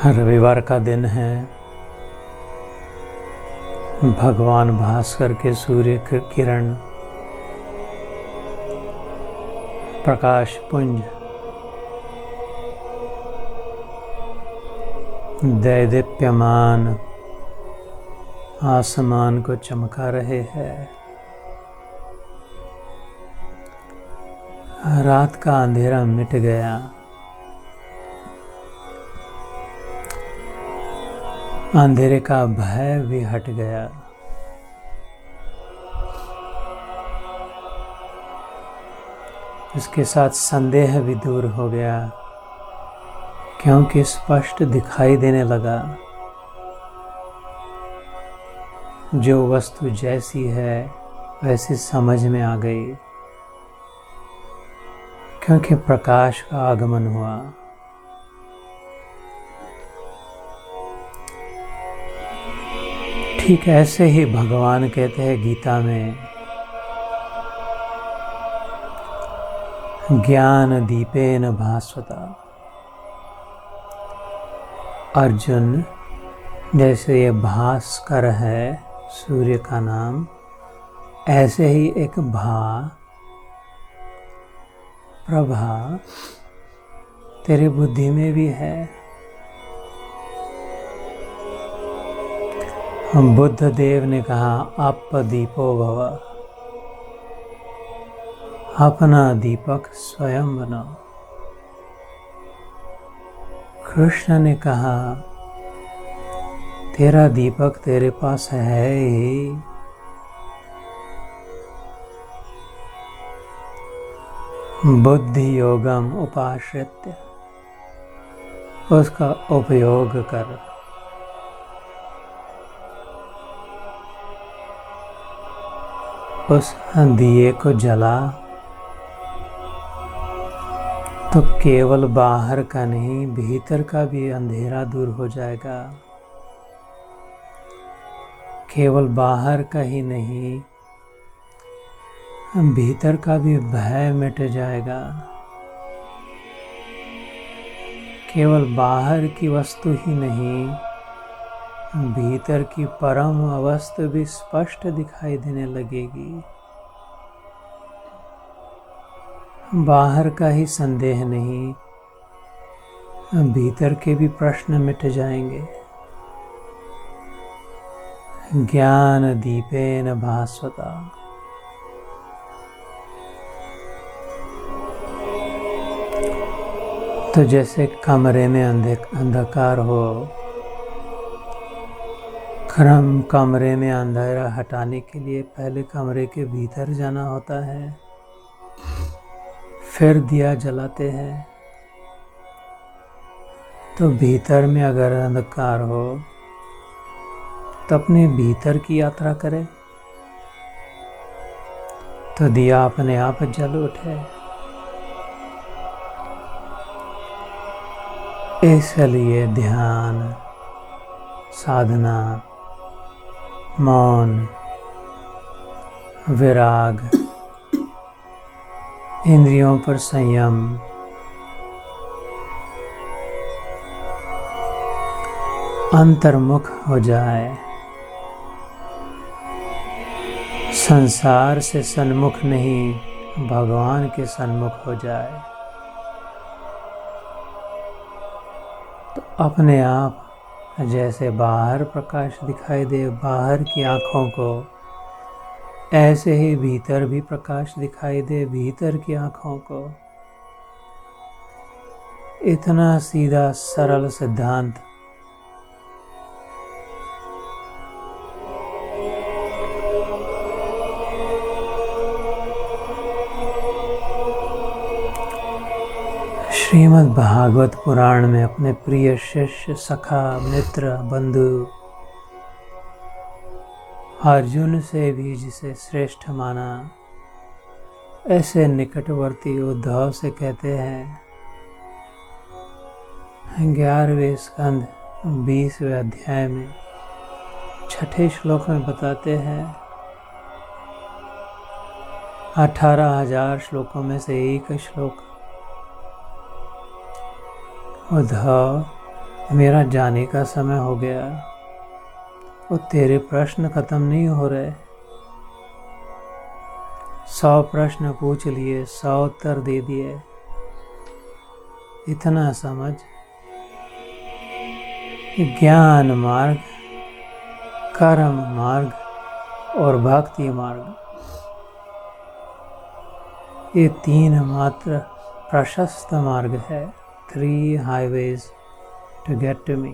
रविवार का दिन है। भगवान भास्कर के सूर्य किरण प्रकाश पुंज दैदीप्यमान आसमान को चमका रहे हैं। रात का अंधेरा मिट गया। अंधेरे का भय भी हट गया। इसके साथ संदेह भी दूर हो गया, क्योंकि स्पष्ट दिखाई देने लगा। जो वस्तु जैसी है वैसी समझ में आ गई, क्योंकि प्रकाश का आगमन हुआ। ठीक ऐसे ही भगवान कहते हैं गीता में, ज्ञान दीपेन भास्वता। अर्जुन, जैसे ये भास्कर है सूर्य का नाम, ऐसे ही एक प्रभा तेरी बुद्धि में भी है। बुद्ध देव ने कहा, अपदीपो भव, अपना दीपक स्वयं बनो। कृष्ण ने कहा, तेरा दीपक तेरे पास है ही। बुद्धि योगम उपाश्रित्य, उसका उपयोग कर। उस दिए को जला तो केवल बाहर का नहीं, भीतर का भी अंधेरा दूर हो जाएगा। केवल बाहर का ही नहीं, भीतर का भी भय मिट जाएगा। केवल बाहर की वस्तु ही नहीं, भीतर की परम वस्तु भी स्पष्ट दिखाई देने लगेगी। बाहर का ही संदेह नहीं, भीतर के भी प्रश्न मिट जाएंगे। ज्ञान दीपेन भास्वता। तो जैसे कमरे में अंधकार हो, कमरे में अंधेरा हटाने के लिए पहले कमरे के भीतर जाना होता है, फिर दिया जलाते हैं। तो भीतर में अगर अंधकार हो तो अपने भीतर की यात्रा करें, तो दिया अपने आप जल उठे। इसलिए ध्यान, साधना, मौन, विराग, इंद्रियों पर संयम, अंतर्मुख हो जाए, संसार से सन्मुख नहीं, भगवान के सन्मुख हो जाए, तो अपने आप जैसे बाहर प्रकाश दिखाई दे बाहर की आँखों को, ऐसे ही भीतर भी प्रकाश दिखाई दे भीतर की आँखों को। इतना सीधा सरल सिद्धांत श्रीमद् भागवत पुराण में अपने प्रिय शिष्य, सखा, मित्र, बंधु अर्जुन से भी जिसे श्रेष्ठ माना, ऐसे निकटवर्ती उद्धव से कहते हैं। 11वें स्कंद 20वें अध्याय में 6ठे श्लोक में बताते हैं, 18,000 श्लोकों में से एक श्लोक। उद्धव, मेरा जाने का समय हो गया और तेरे प्रश्न खत्म नहीं हो रहे। 100 प्रश्न पूछ लिए, 100 उत्तर दे दिए। इतना समझ कि ज्ञान मार्ग, कर्म मार्ग और भक्ति मार्ग, ये 3 मात्र प्रशस्त मार्ग है। 3 highways to get to me।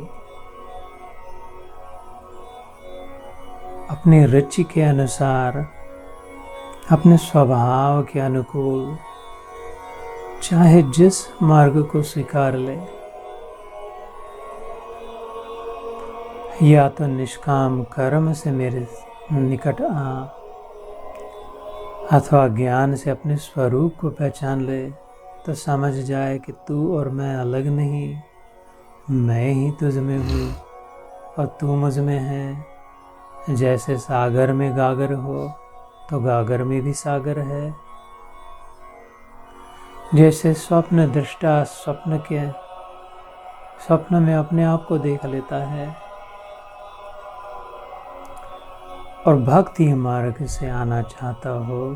अपनी रुचि के अनुसार, अपने स्वभाव के अनुकूल, चाहे जिस मार्ग को स्वीकार ले, या तो निष्काम कर्म से मेरे निकट आ, अथवा ज्ञान से अपने स्वरूप को पहचान ले, तो समझ जाए कि तू और मैं अलग नहीं, मैं ही तुझ में हूँ और तू मुझ में है। जैसे सागर में गागर हो तो गागर में भी सागर है। जैसे स्वप्न दृष्टा स्वप्न में अपने आप को देख लेता है और भक्ति मार्ग से आना चाहता हो,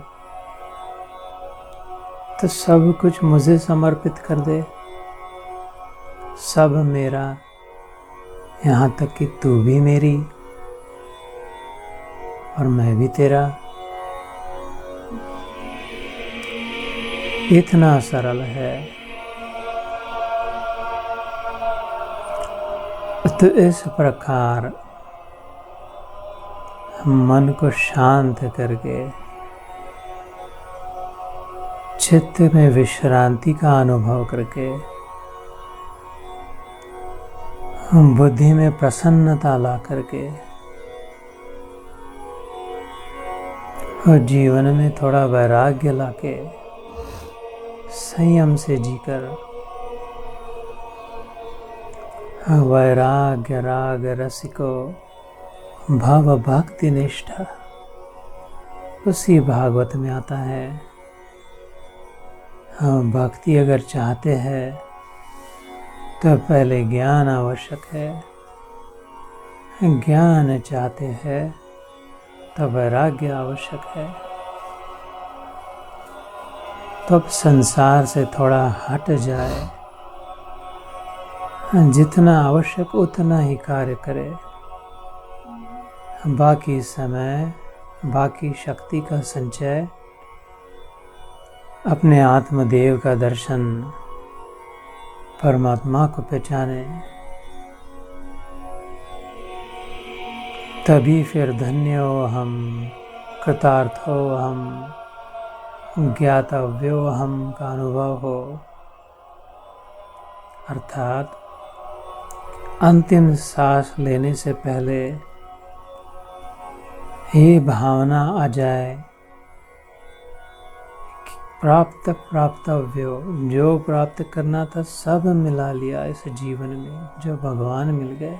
तो सब कुछ मुझे समर्पित कर दे। सब मेरा, यहाँ तक कि तू भी मेरी और मैं भी तेरा। इतना सरल है। तो इस प्रकार मन को शांत करके चित्त में विश्रांति का अनुभव करके, बुद्धि में प्रसन्नता ला करके और जीवन में थोड़ा वैराग्य लाके संयम से जीकर वैराग्य राग रसिको भाव भक्ति निष्ठा, उसी भागवत में आता है। हम भक्ति अगर चाहते हैं तो पहले ज्ञान आवश्यक है, ज्ञान चाहते हैं तो वैराग्य आवश्यक है। तो अब संसार से थोड़ा हट जाए, जितना आवश्यक उतना ही कार्य करे, बाकी समय, बाकी शक्ति का संचय अपने आत्मदेव का दर्शन, परमात्मा को पहचाने, तभी फिर धन्यो हम, कृतार्थो हम, ज्ञातव्यो हम का अनुभव हो। अर्थात अंतिम सांस लेने से पहले ये भावना आ जाए कि प्राप्तव्यो, जो प्राप्त करना था सब मिला लिया इस जीवन में, जो भगवान मिल गए।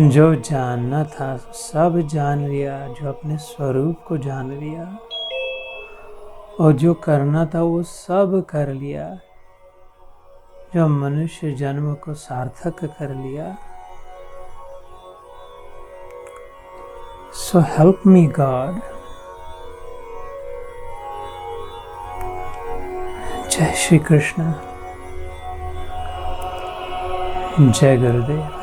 जो जानना था सब जान लिया, जो अपने स्वरूप को जान लिया, और जो करना था वो सब कर लिया, जो मनुष्य जन्म को सार्थक कर लिया। So help me God। जय श्री कृष्ण, जय गुरुदेव।